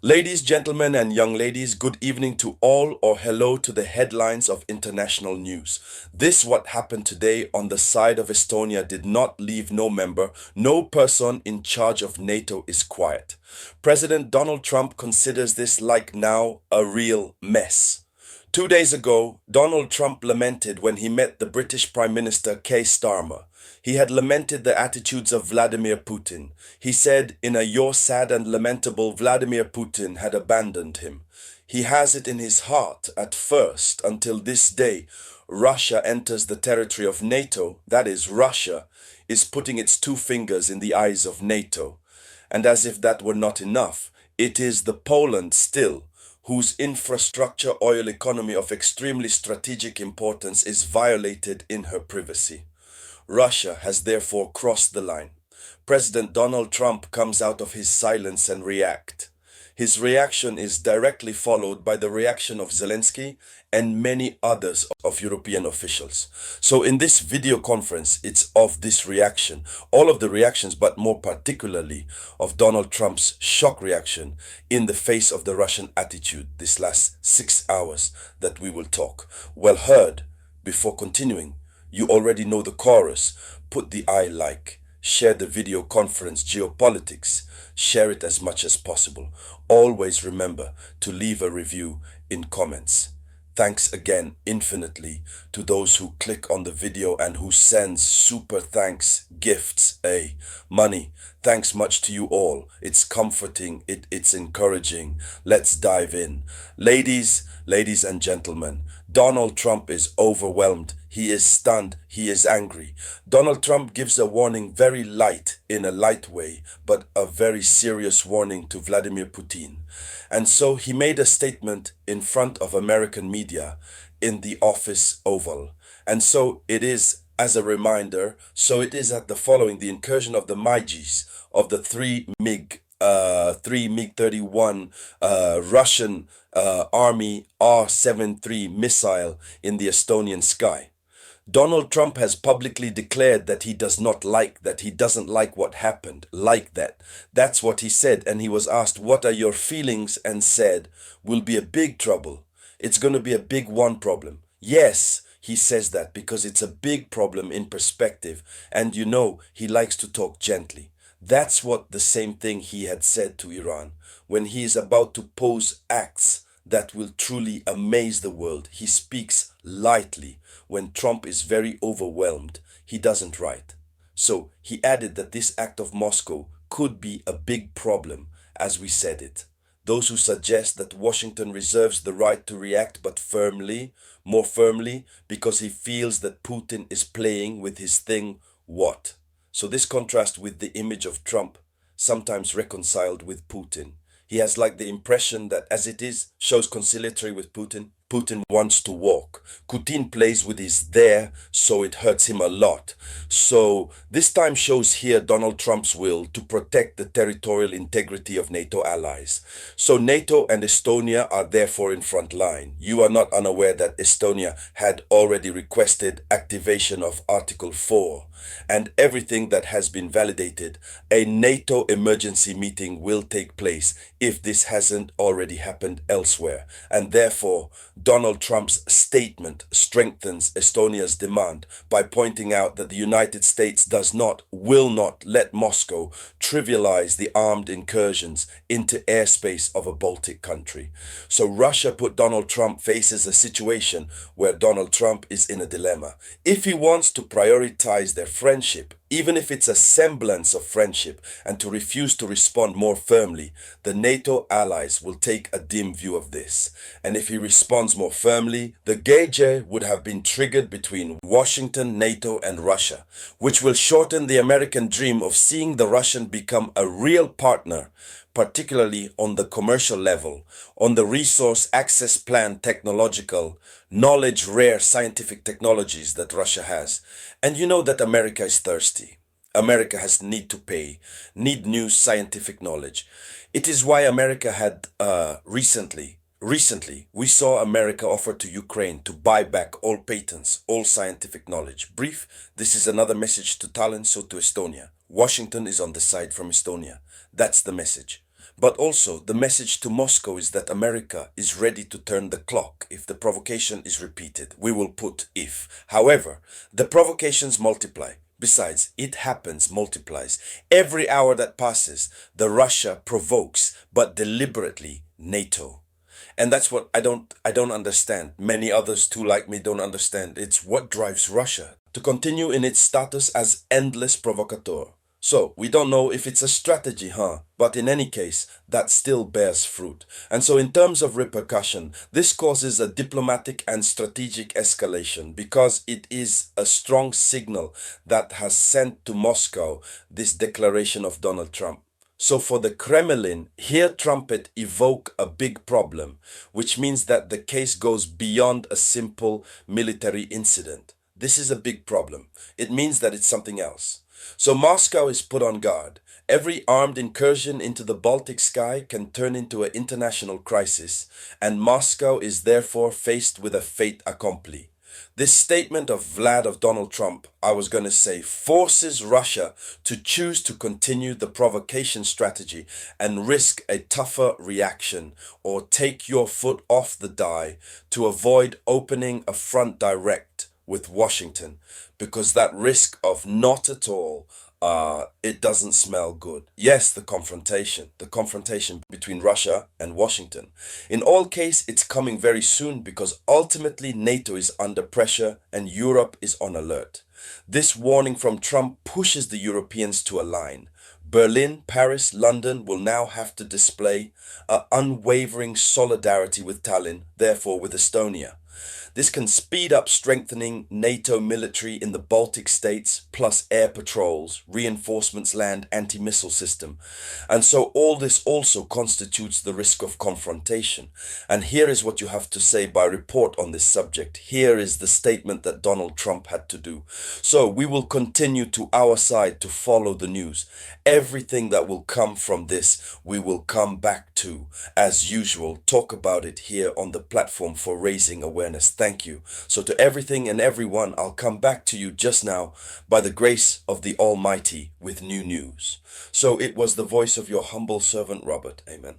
Ladies, gentlemen, and young ladies, good evening to all, or hello to the headlines of international news. This what happened today on the side of Estonia did not leave no member, no person in charge of NATO is quiet. President Donald Trump considers this like now a real mess. 2 days ago, Donald Trump lamented when he met the British Prime Minister Keir Starmer. He had lamented the attitudes of Vladimir Putin. He said, in a "You're sad and lamentable," Vladimir Putin had abandoned him. He has it in his heart at first until this day. Russia enters the territory of NATO, that is, Russia is putting its two fingers in the eyes of NATO. And as if that were not enough, it is the Poland still whose infrastructure oil economy of extremely strategic importance is violated in her privacy. Russia has therefore crossed the line. President Donald Trump comes out of his silence and react. His reaction is directly followed by the reaction of Zelensky and many others of European officials. So in this video conference, it's of this reaction, all of the reactions, but more particularly of Donald Trump's shock reaction in the face of the Russian attitude this last 6 hours that we will talk. Well heard. Before continuing, you already know the chorus. Put the like, share the video conference geopolitics, share it as much as possible. Always remember to leave a review in comments. Thanks again infinitely to those who click on the video and who send super thanks, gifts, money. Thanks much to you all. It's comforting, it's encouraging. Let's dive in. Ladies and gentlemen, Donald Trump is overwhelmed. He is stunned. He is angry. Donald Trump gives a warning very light, in a light way, but a very serious warning to Vladimir Putin. And so he made a statement in front of American media in the office Oval. And so it is as a reminder, so it is at the following, the incursion of the MiGs, of the three MiG-31 Russian Army R-73 missile in the Estonian sky. Donald Trump has publicly declared that he doesn't like what happened, like that. That's what he said, and he was asked, what are your feelings, and said, will be a big trouble. It's going to be a big one problem. Yes, he says that because it's a big problem in perspective, and you know he likes to talk gently. That's what the same thing he had said to Iran. When he is about to pose acts that will truly amaze the world, he speaks lightly. When Trump is very overwhelmed, he doesn't write. So he added that this act of Moscow could be a big problem, as we said it. Those who suggest that Washington reserves the right to react, but firmly, more firmly, because he feels that Putin is playing with his thing, what? So this contrast with the image of Trump, sometimes reconciled with Putin. He has like the impression that as it is, shows conciliatory with Putin. Putin wants to walk. Putin plays with his there, so it hurts him a lot. So this time shows here Donald Trump's will to protect the territorial integrity of NATO allies. So NATO and Estonia are therefore in front line. You are not unaware that Estonia had already requested activation of Article 4. And everything that has been validated, a NATO emergency meeting will take place if this hasn't already happened elsewhere. And therefore, Donald Trump's statement strengthens Estonia's demand by pointing out that the United States will not let Moscow trivialize the armed incursions into airspace of a Baltic country. So Russia put Donald Trump faces a situation where Donald Trump is in a dilemma. If he wants to prioritize their friendship, even if it's a semblance of friendship, and to refuse to respond more firmly, the NATO allies will take a dim view of this. And if he responds more firmly, the gauge would have been triggered between Washington, NATO, and Russia, which will shorten the American dream of seeing the Russian become a real partner, particularly on the commercial level, on the resource access plan technological, knowledge rare scientific technologies that Russia has. And you know that America is thirsty. America has need to pay, need new scientific knowledge. It is why America had recently, we saw America offer to Ukraine to buy back all patents, all scientific knowledge. Brief, this is another message to Tallinn, so to Estonia. Washington is on the side from Estonia. That's the message. But also, the message to Moscow is that America is ready to turn the clock if the provocation is repeated. We will put if. However, the provocations multiply. Besides, it happens, multiplies. Every hour that passes, the Russia provokes, but deliberately, NATO. And that's what I don't understand. Many others too like me don't understand. It's what drives Russia to continue in its status as endless provocateur. So, we don't know if it's a strategy, huh? But in any case, that still bears fruit. And so, in terms of repercussion, this causes a diplomatic and strategic escalation because it is a strong signal that has sent to Moscow this declaration of Donald Trump. So for the Kremlin, hear trumpet evoke a big problem, which means that the case goes beyond a simple military incident. This is a big problem. It means that it's something else. So Moscow is put on guard. Every armed incursion into the Baltic sky can turn into an international crisis, and Moscow is therefore faced with a fait accompli. This statement of Donald Trump, I was going to say, forces Russia to choose to continue the provocation strategy and risk a tougher reaction or take your foot off the die to avoid opening a front direct with Washington, because that risk of not at all, it doesn't smell good. Yes, the confrontation between Russia and Washington. In all case, it's coming very soon because ultimately NATO is under pressure and Europe is on alert. This warning from Trump pushes the Europeans to align. Berlin, Paris, London will now have to display an unwavering solidarity with Tallinn, therefore with Estonia. This can speed up strengthening NATO military in the Baltic states, plus air patrols, reinforcements, land, anti-missile system. And so all this also constitutes the risk of confrontation. And here is what you have to say by report on this subject. Here is the statement that Donald Trump had to do. So we will continue to our side to follow the news. Everything that will come from this, we will come back to, as usual, talk about it here on the platform for raising awareness. Thank you. So to everything and everyone, I'll come back to you just now by the grace of the Almighty with new news. So it was the voice of your humble servant, Robert. Amen.